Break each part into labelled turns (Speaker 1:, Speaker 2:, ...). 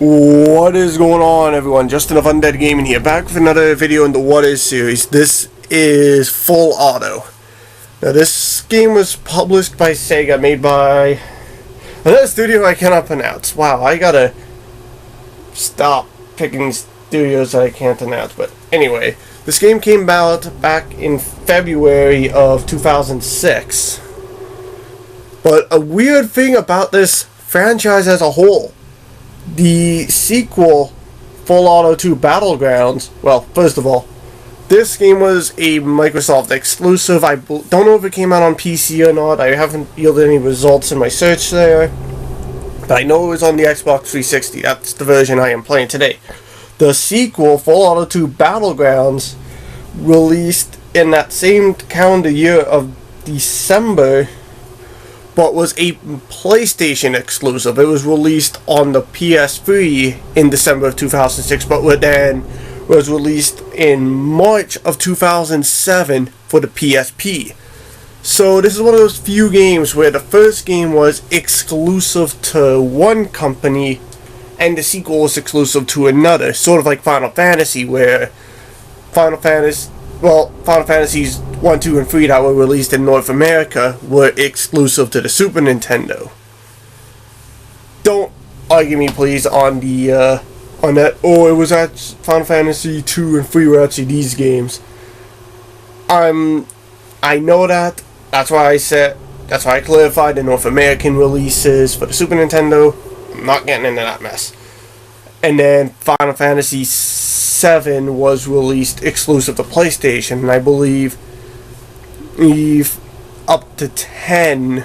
Speaker 1: What is going on, everyone? Justin of Undead Gaming here, back with another video in the What Is series. This is Full Auto. Now, this game was published by Sega, made by another studio I cannot pronounce. Wow, I gotta stop picking studios that I can't pronounce. But anyway, this game came out back in February of 2006. But a weird thing about this franchise as a whole, the sequel, Full Auto 2 Battlegrounds, well, first of all, this game was a Microsoft exclusive. I don't know if it came out on PC or not. I haven't yielded any results in my search there. But I know it was on the Xbox 360. That's the version I am playing today. The sequel, Full Auto 2 Battlegrounds, released in that same calendar year of December, but was a PlayStation exclusive. It was released on the PS3 in December of 2006, but then was released in March of 2007 for the PSP. So this is one of those few games where the first game was exclusive to one company and the sequel was exclusive to another. Sort of like Final Fantasy, where Final Fantasies 1, 2, and 3 that were released in North America were exclusive to the Super Nintendo. Don't argue me, please, on the on that. Oh, it was at Final Fantasy 2 and 3 were actually these games. I know that. That's why I clarified the North American releases for the Super Nintendo. I'm not getting into that mess. And then Final Fantasy 7 was released exclusive to PlayStation, and I believe up to 10,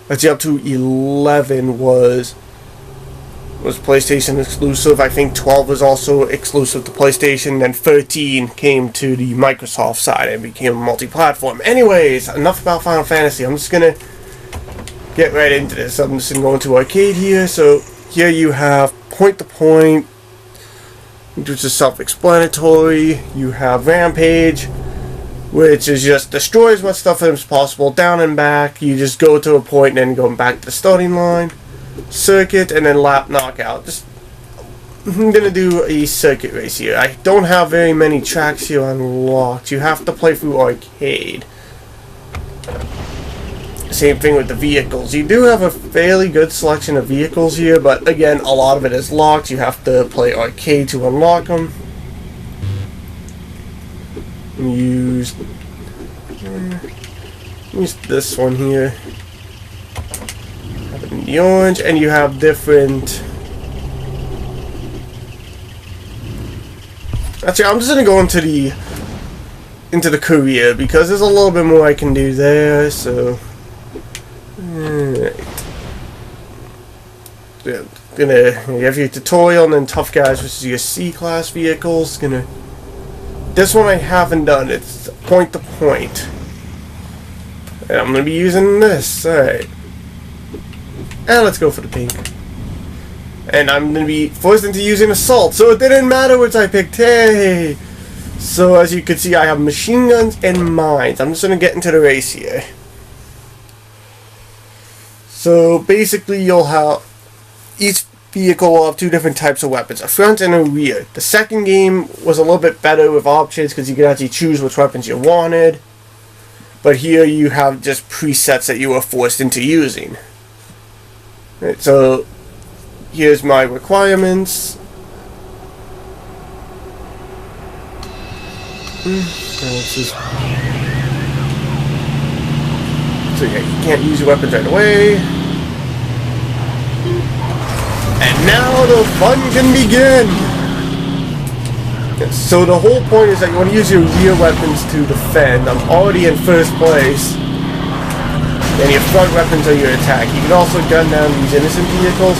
Speaker 1: let's see, up to 11 was PlayStation exclusive. I think 12 was also exclusive to PlayStation, then 13 came to the Microsoft side and became multi-platform. Anyways, enough about Final Fantasy. I'm just gonna get right into this. I'm just gonna go into arcade here. So here you have point to point, which is self-explanatory. You have Rampage, which is just destroy as much stuff as possible, down and back. You just go to a point and then go back to the starting line. Circuit, and then lap knockout. I'm gonna do a circuit race here. I don't have very many tracks here unlocked. You have to play through arcade. Same thing with the vehicles. You do have a fairly good selection of vehicles here, but again, a lot of it is locked. You have to play arcade to unlock them. Use this one here. Have it in the orange, and you have different. Actually, I'm just gonna go into the career because there's a little bit more I can do there. So. Alright. Yeah, you have your tutorial and then tough guys, which is your C-class vehicles. This one I haven't done. It's point to point. And I'm gonna be using this. Alright. And let's go for the pink. And I'm gonna be forced into using assault, so it didn't matter which I picked. Hey! So as you can see, I have machine guns and mines. I'm just gonna get into the race here. So basically you'll have each vehicle will have two different types of weapons, a front and a rear. The second game was a little bit better with options because you could actually choose which weapons you wanted. But here you have just presets that you were forced into using. Right, so here's my requirements. So yeah, you can't use your weapons right away. And now the fun can begin! So the whole point is that you want to use your rear weapons to defend. I'm already in first place. And your front weapons are your attack. You can also gun down these innocent vehicles.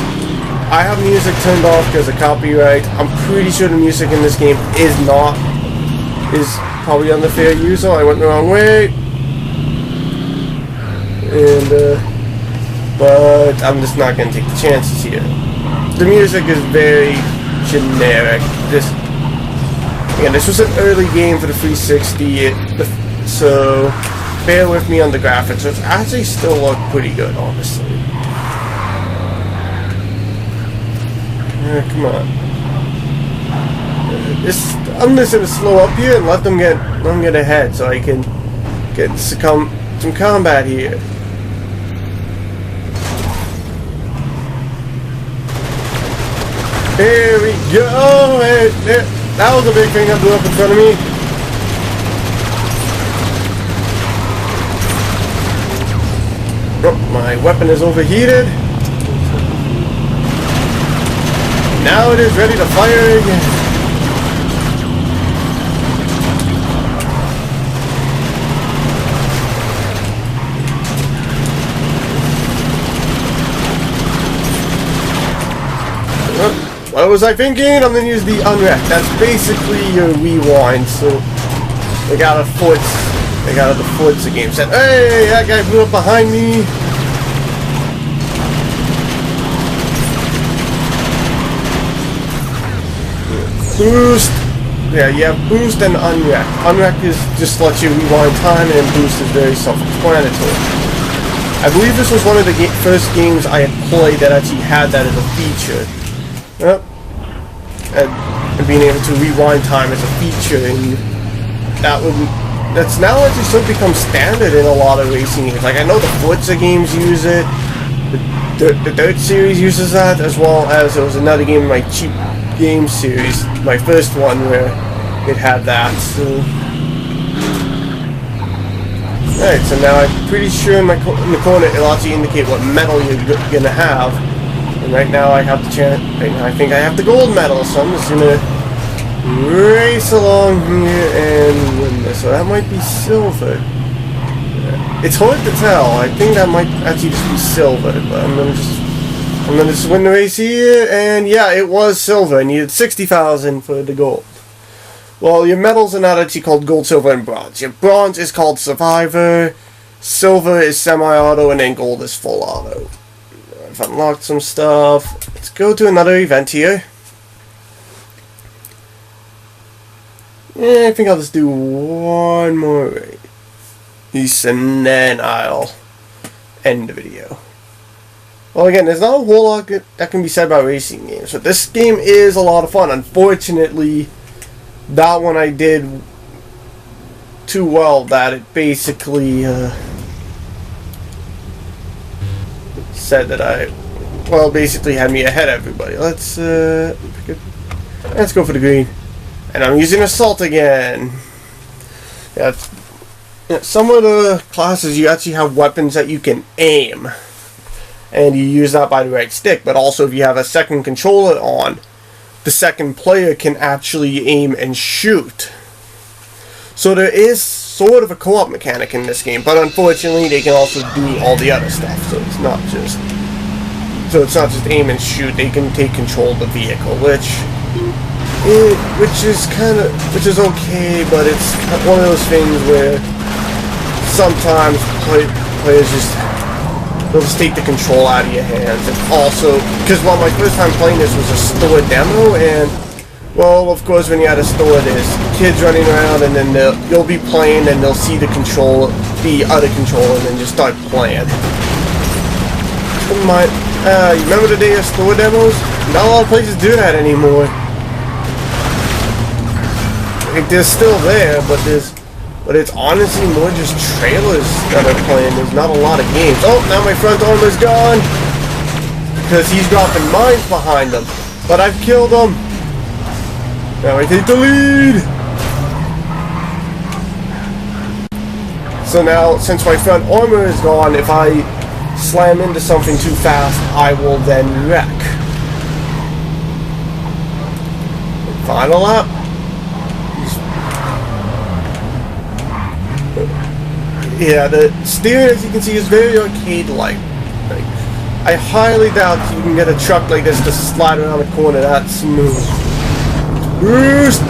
Speaker 1: I have music turned off because of copyright. I'm pretty sure the music in this game is probably under fair use. So I went the wrong way. And, but I'm just not going to take the chances here. The music is very generic. This was an early game for the 360, so bear with me on the graphics. It actually still look pretty good, honestly. Come on. I'm just gonna slow up here and let them get ahead so I can get some combat here. There we go! That was a big thing that blew up in front of me. Oh, my weapon is overheated. Now it is ready to fire again. What was I thinking? I'm gonna use the unwrap. That's basically your rewind. So they got a the Forza game set. Hey, that guy blew up behind me. Boost. Yeah, you have boost and unwrap. Unwrap is just lets you rewind time, and boost is very self-explanatory. I believe this was one of the first games I had played that actually had that as a feature. Yep. And being able to rewind time as a feature, and that's now actually sort of become standard in a lot of racing games. Like I know the Forza games use it, the Dirt series uses that, as well as there was another game in my cheap game series, my first one, where it had that. So, alright, so now I'm pretty sure in the corner it'll actually indicate what medal you're gonna have. And right now I have the chance. Right now I think I have the gold medal, so I'm just gonna race along here and win this. So that might be silver. It's hard to tell. I think that might actually just be silver, but I'm gonna just win the race here. And yeah, it was silver. I needed 60,000 for the gold. Well, your medals are not actually called gold, silver, and bronze. Your bronze is called survivor, silver is semi-auto, and then gold is full auto. I've unlocked some stuff. Let's go to another event here. Yeah, I think I'll just do one more race, and then I'll end the video. Well, again, there's not a whole lot that can be said about racing games, but this game is a lot of fun. Unfortunately, that one I did too well that it basically said that basically had me ahead of everybody. Let's go for the green. And I'm using assault again. Yeah, some of the classes you actually have weapons that you can aim, and you use that by the right stick. But also, if you have a second controller on, the second player can actually aim and shoot. So there is sort of a co-op mechanic in this game, but unfortunately they can also do all the other stuff. So it's not just aim and shoot. They can take control of the vehicle, which is okay, but it's one of those things where sometimes players they'll just take the control out of your hands. And also, because my first time playing this was a store demo, and well, of course, when you're at a store, there's kids running around, and then you'll be playing, and they'll see the other controller, and then just start playing. You remember the day of store demos? Not a lot of places do that anymore. Like, they're still there, but it's honestly more just trailers that are playing. There's not a lot of games. Oh, now my front armor's gone because he's dropping mines behind him. But I've killed him. Now I take the lead. So now, since my front armor is gone, if I slam into something too fast, I will then wreck. Final lap. Yeah, the steering, as you can see, is very arcade-like. I highly doubt you can get a truck like this to slide around the corner that smooth. Boost!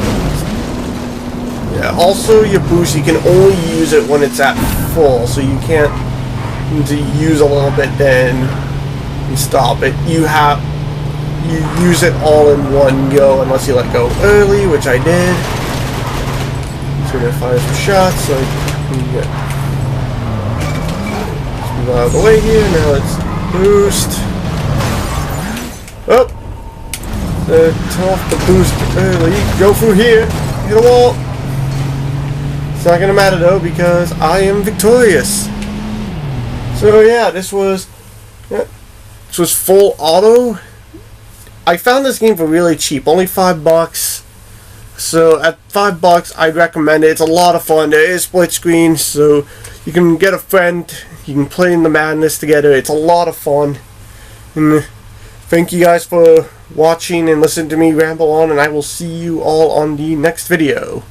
Speaker 1: Yeah, also your boost, you can only use it when it's at full, so you can't use a little bit then and stop it. You use it all in one go unless you let go early, which I did. So we're gonna fire some shots so I can get out of the way here. Now let's boost. Oh! Turn off the boost early. Go through here. Hit a wall. It's not gonna matter though because I am victorious. So yeah, this was Full Auto. I found this game for really cheap, only $5. So at $5, I'd recommend it. It's a lot of fun. There is split screen, so you can get a friend. You can play in the madness together. It's a lot of fun. And thank you guys for watching and listening to me ramble on, and I will see you all on the next video.